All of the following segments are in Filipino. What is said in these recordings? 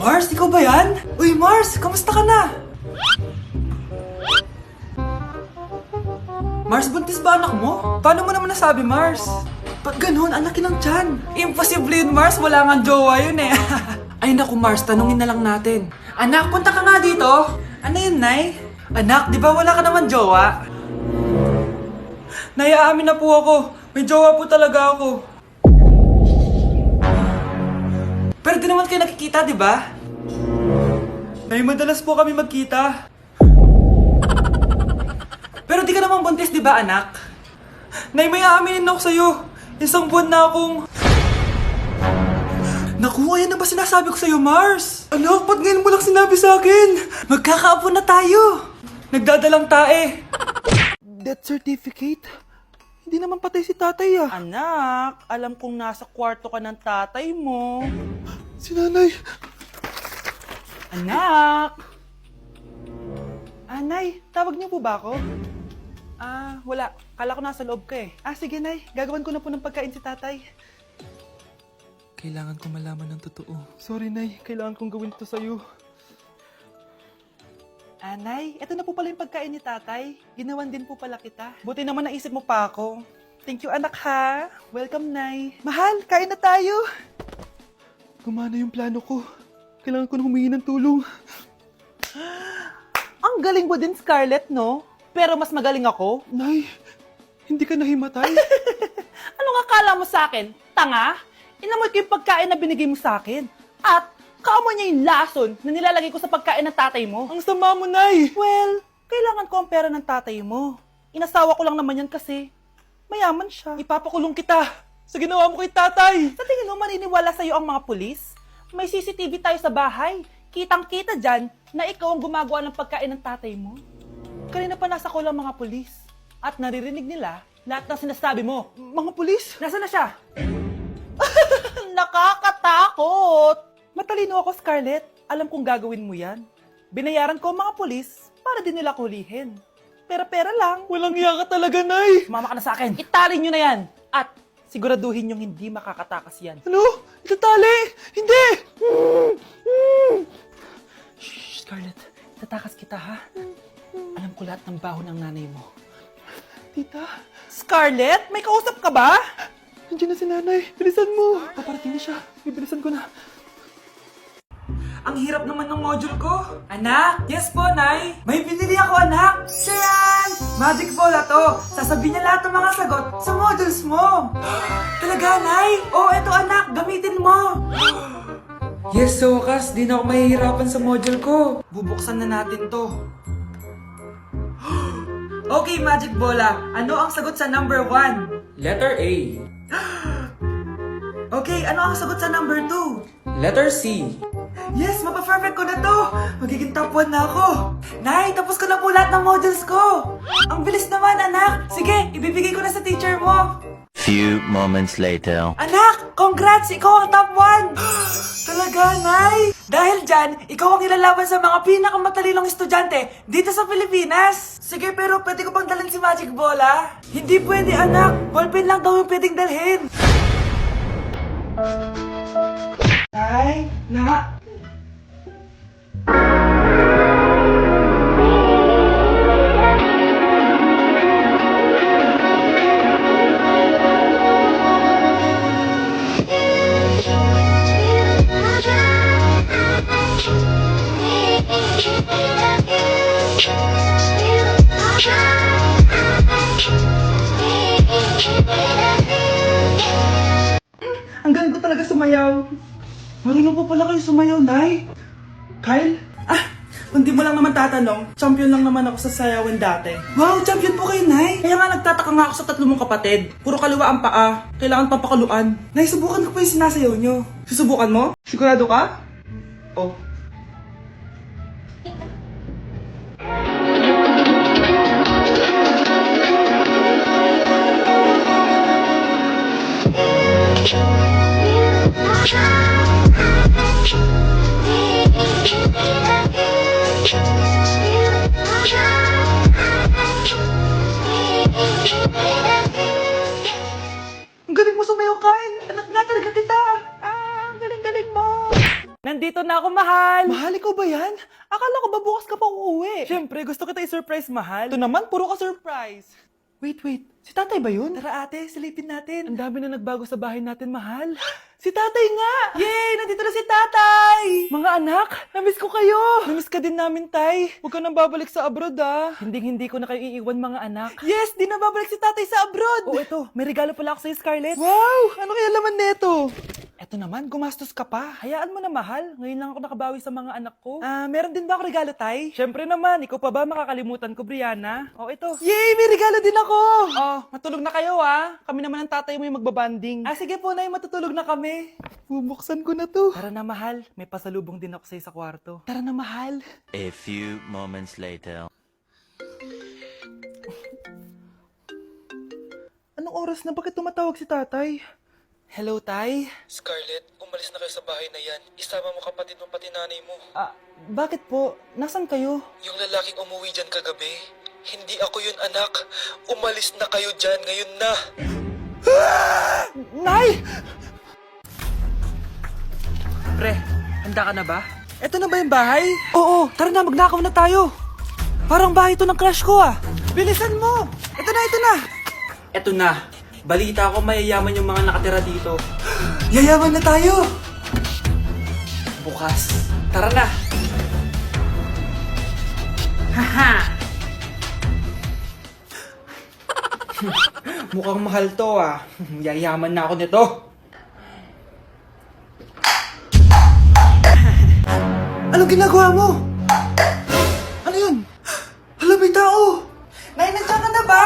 Mars, ikaw ba yan? Uy, Mars, kamusta ka na? Mars, buntis ba anak mo? Paano mo naman nasabi, Mars? Ba't ganun? Anak ng tiyan. Imposible yun, Mars. Wala nga jowa yun eh. Ay naku, Mars, tanungin na lang natin. Anak, punta ka nga dito. Ano yun, Nay? Anak, di ba wala ka naman jowa? Nay, aamin na po ako. May jowa po talaga ako. Pero di naman kayo nakikita, di ba? Nay, madalas po kami magkita. Pero di ka naman buntis, di ba, anak? Nay, may aaminin ako sa'yo. Isang buwan na akong... Naku, ayan na ba sinasabi ko sa'yo, Mars? Anak, ba't ngayon mo lang sinabi sa akin? Magkakaapo na tayo. Nagdadalang tae. Death certificate? Hindi naman patay si tatay ah. Anak, alam kong nasa kwarto ka ng tatay mo. Si nanay. Anak! Nay, tawag niyo po ba ako? Wala. Kala ko nasa loob ka eh. Sige, Nay. Gagawan ko na po ng pagkain si tatay. Kailangan ko malaman ng totoo. Sorry, Nay. Kailangan kong gawin ito sa'yo. Nay, eto na po pala yung pagkain ni tatay. Ginawan din po pala kita. Buti naman naisip mo pa ako. Thank you, anak ha. Welcome, Nay. Mahal, kain na tayo. Gumana yung plano ko. Kailangan ko na humingi ng tulong. Ang galing mo din, Scarlett, no? Pero mas magaling ako. Nay, hindi ka nahimatay. Anong akala mo sa akin? Tanga? Inamoy ko yung pagkain na binigay mo sa akin. At kaamoy niya yung lason na nilalagay ko sa pagkain ng tatay mo. Ang sama mo, Nay. Well, kailangan ko ang pera ng tatay mo. Inasawa ko lang naman yan kasi mayaman siya. Ipapakulong kita sa ginawa mo kay tatay. Sa tingin mo maniniwala sa'yo ang mga pulis? May CCTV tayo sa bahay. Kitang-kita dyan na ikaw ang gumagawa ng pagkain ng tatay mo. Kanina pa nasa kulang mga pulis. At naririnig nila lahat ng sinasabi mo. Mga pulis? Nasaan na siya? Nakakatakot! Matalino ako, Scarlett. Alam kong gagawin mo yan. Binayaran ko ang mga pulis para din nila kulihin. Pera-pera lang. Walang iya ka talaga, Nay. Mama ka na sa akin. Italin nyo na yan. At siguraduhin nyong hindi makakatakas yan. Ano? Itatali? Hindi! Shh, Scarlett. Tatakas kita, ha? Alam ko lahat ng baho ng nanay mo. Tita, Scarlett, may kausap ka ba? nandiyan na si nanay. Bilisan mo. Paparating na siya. Bibilisan ko na. Ang hirap naman ng module ko. Anak! Yes po, Nay! May binili ako, anak! Tiyan! Magic Bola to! Sasabihin niya lahat ng mga sagot sa modules mo! Talaga, Nay? Oo, eto anak! Gamitin mo! Yes, so wakas, di na ako mahihirapan sa module ko. Bubuksan na natin to. Okay, Magic Bola. Ano ang sagot sa number 1? Letter A. Okay, ano ang sagot sa number 2? Letter C. Yes, mapa-perfect ko na to! Magiging top 1 na ako! Nay, tapos ko na po lahat ng modules ko! Ang bilis naman, anak! Sige, ibibigay ko na sa teacher mo! Few moments later. Anak! Congrats! Ikaw ang top 1! Talaga, Nay! Dahil dyan, ikaw ang ilalaban sa mga pinakamatalinong estudyante dito sa Pilipinas! Sige, pero pwede ko bang dalhin si Magic Bola? Hindi pwede, anak! Ballpen lang daw yung pwedeng dalhin! Nay! Na! Ang galing ko talaga sumayaw. Marunong po pala kayo sumayaw, Nay. Kyle? Kung di mo lang naman tatanong, champion lang naman ako sa sayawan dati. Wow, champion po kayo, Nay. Kaya nga nagtataka nga ako sa tatlo mong kapatid. Puro kaliwa ang paa. Kailangan pampakaluan. Nay, subukan ko po yung sinasayaw nyo. Susubukan mo? Sigurado ka? Oh. Ang galing mo sumayaw, Kyle. Anak nga talaga kita. Ang galing-galing mo. Nandito na ako, mahal. Mahal, ikaw ba yan? Akala ko ba bukas ka pa uuwi? Siyempre, gusto kita i-surprise, mahal. Ito naman, puro ka surprise. Wait. Si tatay ba yun? Tara ate, silipin natin. Ang dami na nagbago sa bahay natin, mahal. Si tatay nga! Yay! Nandito na si tatay! Mga anak, namiss ko kayo! Namiss ka din namin, tay. Huwag ka nang babalik sa abroad, ah. Hindi ko na kayo iiwan, mga anak. Yes! Di na babalik si tatay sa abroad! Oh, ito. May regalo pala ako sa'yo, Scarlett. Wow! Ano kaya laman neto? Eto naman, gumastos ka pa. Hayaan mo na, mahal. Ngayon lang ako nakabawi sa mga anak ko. Meron din ba ako regalo, tay? Siyempre naman, ikaw pa ba makakalimutan ko, Brianna? Oh, ito. Yay! May regalo din ako! Oh, matulog na kayo, ah. Kami naman ang tatay mo yung magbabanding. Sige po, nay, matutulog na kami. Bubuksan ko na to. Tara na, mahal. May pasalubong din ako sa'yo sa kwarto. Tara na, mahal. A few moments later. Anong oras na? Bakit tumatawag si tatay? Hello, tay? Scarlett, umalis na kayo sa bahay na yan. Isama mo kapatid mo pati nanay mo. Bakit po? Nasaan kayo? Yung lalaking umuwi dyan kagabi, hindi ako yun anak. Umalis na kayo dyan ngayon na. Nay! Pre, handa ka na ba? Eto na ba yung bahay? Oo, tara na, magnakaw na tayo. Parang bahay to ng crush ko, ah. Bilisan mo! Ito na! Eto na. Balita ko mayayaman yung mga nakatira dito. Yayaman na tayo! Bukas. Tara na. Haha! Mukhang mahal to, ah. Yayaman na ako nito. Anong ginagawa mo? Ano yun? Hala, may tao! Nay, nandiyan ka na ba?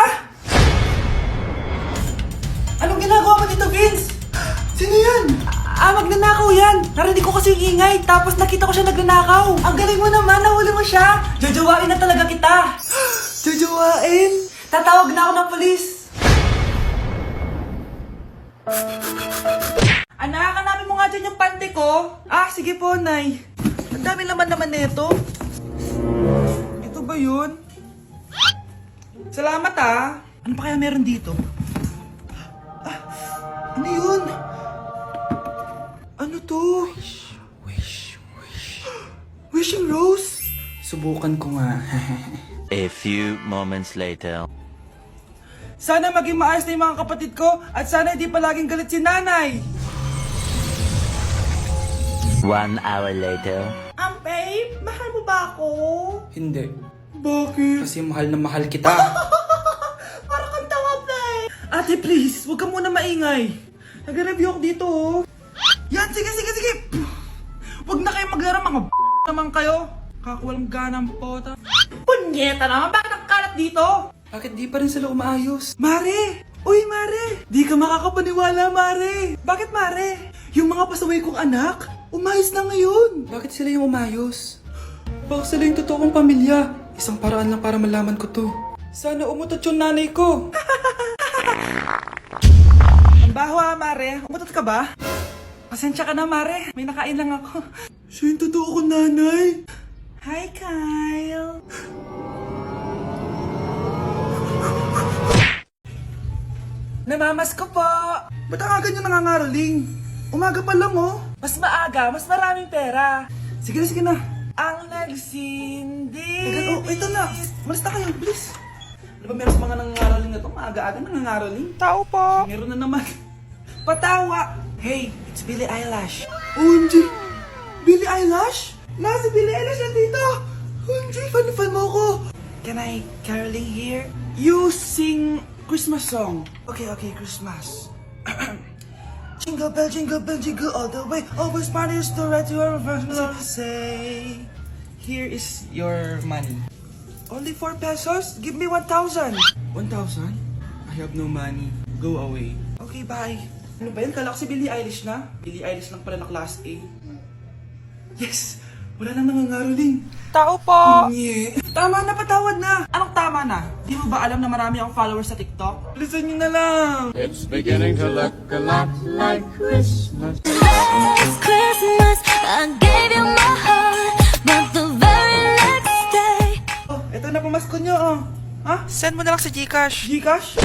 Anong ginagawa mo dito, Vince? Sino yun? Magnanakaw yan! Narinig ko kasi yung ingay, tapos nakita ko siya nagnanakaw. Ang galing mo naman, nahuli mo siya! Jojowain na talaga kita! Jojowain? Tatawag na ako ng polis! Anak, hanapin mo nga dyan yung pante ko. Sige po, Nay. Ang dami naman nito. Ito ba yun? Salamat, ah. Ano pa kaya meron dito? Ano yun? Ano to? Wishing rose? Subukan ko nga. A few moments later. Sana maging maayos na yung mga kapatid ko at sana hindi palaging galit si nanay. 1 hour later. Babe, mahal mo ba ako? Hindi. Bakit? Kasi mahal na mahal kita. Parang kang tawa, babe. Ate, please, huwag ka muna maingay. Nag-review ako dito, oh. Yan, sige. Huwag na kayo maglaro, mga naman kayo. Kakawalang ganang pota. Punyeta naman, bakit nakakalat dito? Bakit di pa rin sila umaayos? Mare! Uy, Mare! Di ka makakapaniwala, Mare! Bakit, Mare? Yung mga pasaway kong anak, umayos na ngayon. Bakit sila yung umayos? Baka sila yung totoong pamilya. Isang paraan lang para malaman ko to. Sana umutot yung nanay ko. Ang baho, Mare. Umutot ka ba? Pasensya ka na, Mare. May nakain lang ako. Siya yung totoo ko, nanay. Hi, Kyle. Namamas ko po. Ba't ang aga niyo nangangaroling? Umaga pa lang, oh. Mas maaga, mas maraming pera. Sige na. Ang nagsindi. Ito na. Malis na kayo, please. Ano ba meron sa mga nangangaroling na to? Maaga-aga nangangaroling. Tao po. Meron na naman. Patawa. Hey, it's Billie Eilish. OMG. Billie Eilish? Si Billie Eilish nandito. OMG, fan mo ko. Can I caroling here? You sing Christmas song. Okay, Christmas. Jingle bell, jingle all the way. Always parties to right to your first love. Say, here is your money. Only 4 pesos? Give me 1,000. 1,000? I have no money. Go away. Okay, bye. Ano ba yun? Kala ko si Billie Eilish na. Billie Eilish lang pala na class A. Yes! Wala nang nangangaroling. Tao po! Yeah. Tama na, patawad na! Anong tama na? Di mo ba alam na marami akong followers sa TikTok? Listen nyo na lang! It's beginning to look a lot like Christmas. Last Christmas, I gave you my heart, but the very next day. Oh, eto na pamasko nyo, oh. Ha? Send mo na lang sa Gcash. Gcash?